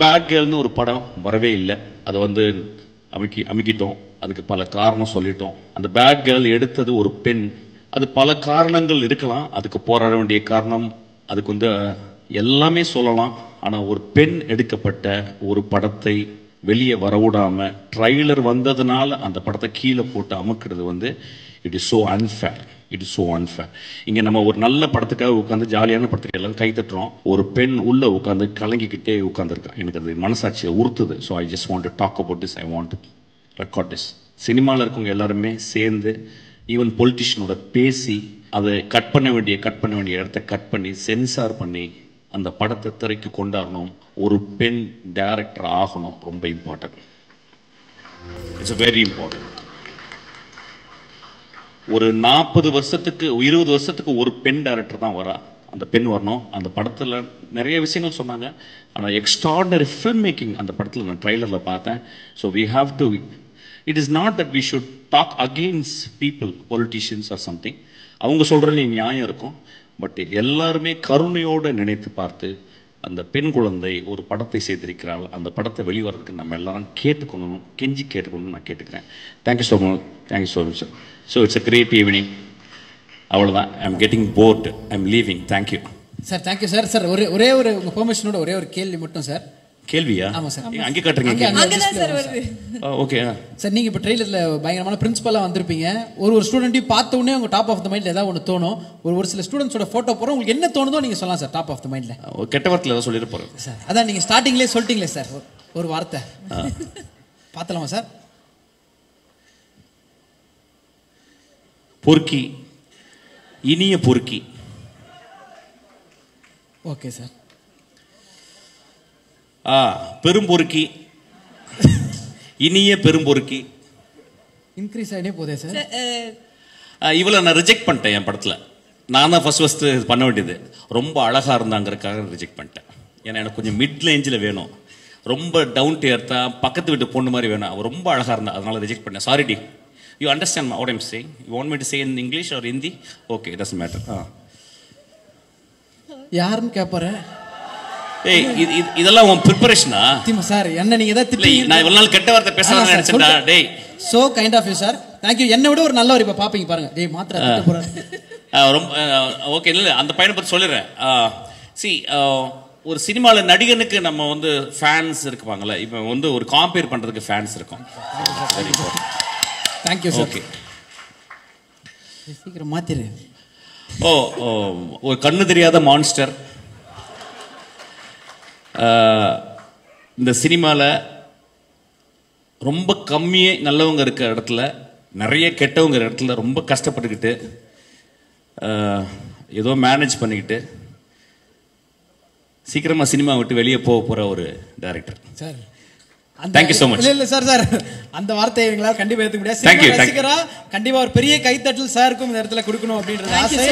Bad கேர்ள்னு ஒரு படம் வரவே இல்லை. அதை வந்து அமுக்கிட்டோம். அதுக்கு பல காரணம் சொல்லிட்டோம். அந்த பேட் கேர்ள் எடுத்தது ஒரு பெண். அது பல காரணங்கள் இருக்கலாம். அதுக்கு போராட வேண்டிய காரணம் அதுக்கு வந்து எல்லாமே சொல்லலாம். ஆனால் ஒரு பெண் எடுக்கப்பட்ட ஒரு படத்தை வெளியே வரவிடாம ட்ரைலர் வந்ததுனால அந்த படத்தை கீழே போட்டு அமுக்கிறது வந்து it is so unfair. It is so unfair. இங்கே நம்ம ஒரு நல்ல படத்துக்காக உட்காந்து ஜாலியான படத்துக்கு எல்லாம் கை தட்டுறோம். ஒரு பெண் உள்ள உட்காந்து கலங்கிக்கிட்டே உட்காந்துருக்கா. எனக்கு அது மனசாட்சியை உறுத்துது. So I just want to talk about this. I want to record this. சினிமாவில் இருக்கவங்க எல்லாருமே சேர்ந்து ஈவன் பொலிட்டிஷியனோட பேசி அதை கட் பண்ண வேண்டிய இடத்த கட் பண்ணி சென்சார் பண்ணி அந்த படத்தை திரைக்கு கொண்டாடணும். ஒரு பெண் டைரக்டர் ஆகணும். ரொம்ப இம்பார்ட்டன்ட். It's very important. ஒரு 40 வருஷத்துக்கு 20 வருஷத்துக்கு ஒரு பெண் டைரக்டர் தான் வரா. அந்த பெண் வரணும். அந்த படத்தில் நிறைய விஷயங்கள் சொன்னாங்க. ஆனால் எக்ஸ்ட்ராடனரி ஃபில்ம் மேக்கிங் அந்த படத்தில் நான் ட்ரைலரில் பார்த்தேன். So we have to it is not that we should talk against people, politicians or something. அவங்க சொல்கிறதுல நியாயம் இருக்கும். பட் எல்லாருமே கருணையோடு நினைத்து பார்த்து அந்த பெண் குழந்தை ஒரு படத்தை செய்திருக்கிறாள். அந்த படத்தை வெளிவரதுக்கு நம்ம எல்லாரும் கேட்டுக்கணும், கெஞ்சி கேட்டுக்கணும்னு நான் கேட்டுக்கிறேன். Thank you so much. Thank you so much sir. So it's a great evening. அவ்வளோதான். I am getting bored. I am leaving. Thank you sir. Thank you sir. Sir ஒரே ஒரு உங்கள் பெர்மிஷனோட ஒரே ஒரு கேள்வி மட்டும் சார். கேள்வியா? ஆமாம் சார். அங்கே காட்டுறீங்க. ஓகே சார், நீங்கள் இப்போ ட்ரெயிலரில் பயங்கரமான பிரின்சிபலாக வந்திருப்பீங்க. ஒரு ஸ்டூடெண்ட்டையும் பார்த்த உடனே உங்கள் டாப் ஆஃப் த மைண்டில் ஏதாவது ஒன்று தோணும். ஒரு சில ஸ்டூடெண்ட்ஸோட ஃபோட்டோ போகிறோம். உங்களுக்கு என்ன தோணுதோ நீங்கள் சொல்லலாம் சார். டாப் ஆஃப் த மைண்டில் கெட்ட வார்த்தையில் ஏதாவது சொல்லிட்டு போகிறேன் சார். அதான் நீங்கள் ஸ்டார்டிங்லேயே சொல்லிட்டீங்களே சார் ஒரு வார்த்தை. பார்த்தலாமா சார்? பொறுக்கி, இனிய பொறுக்கி. Okay sir. பெரும்பொறுக்கி, இனிய பெரும்பொறுக்கி. இன்க்ரீஸ் ஆகிட்டே போதே சார். இவளை நான் ரிஜெக்ட் பண்ணிட்டேன். என் படத்தில் நான் தான் ஃபர்ஸ்ட் பண்ண வேண்டியது. ரொம்ப அழகாக இருந்தாங்கிறதுக்காக ரிஜெக்ட் பண்ணிட்டேன். ஏன்னா எனக்கு கொஞ்சம் மிட் ரேஞ்சில் வேணும். ரொம்ப டவுன் டு எர்த்தா பக்கத்து வீட்டு பொண்ணு மாதிரி வேணும். அவள் ரொம்ப அழகாக இருந்தா, அதனால ரிஜெக்ட் பண்ணேன். சாரி டி. You understand what I'm saying? You want me to say in English or Hindi? Okay, it doesn't matter. யாருன்னு கேட்பாரு? ஏய், இதெல்லாம் உன் ப்ரிப்பரேஷனா? திமா சார், என்ன நீங்க ஏதாவது திட்டி? நான் இவ்வளவு நாள் கெட்ட வார்த்தை பேசணும்னு நினைச்சேன்டா. டேய், so kind of you sir. Thank you. என்ன விட ஒரு நல்லவர் இப்ப பாப்பீங்க பாருங்க. டேய் மாத்திர திட்ட போறாரு. ரொம்ப ஓகே. இல்ல, அந்த பையனை பத்தி சொல்லிடுறேன். ஒரு சினிமாவில் நடிகனுக்கு நம்ம வந்து ஃபேன்ஸ் இருப்பாங்கல்ல. இப்போ வந்து ஒரு காம்பேர் பண்றதுக்கு ஃபேன்ஸ் இருக்கும். Thank you sir. ஓகே, சீக்கிரம் மாத்திரு. ஒரு கண்ணு தெரியாத மான்ஸ்டர். இந்த சினிமாவில் ரொம்ப கம்மியே நல்லவங்க இருக்கிற இடத்துல, நிறைய கெட்டவங்க இடத்துல ரொம்ப கஷ்டப்பட்டுக்கிட்டு ஏதோ மேனேஜ் பண்ணிக்கிட்டு சீக்கிரமா சினிமா விட்டு வெளியே போற ஒரு director sir. Thank you so much. இல்ல சார், அந்த வார்த்தையை எங்களால் கண்டிப்பா ஏற்றுக்க முடியாது. கண்டிப்பா ஒரு பெரிய கைத்தட்டல் சாருக்கும் இந்த இடத்துல கொடுக்கணும் அப்படின்றது ஆசை.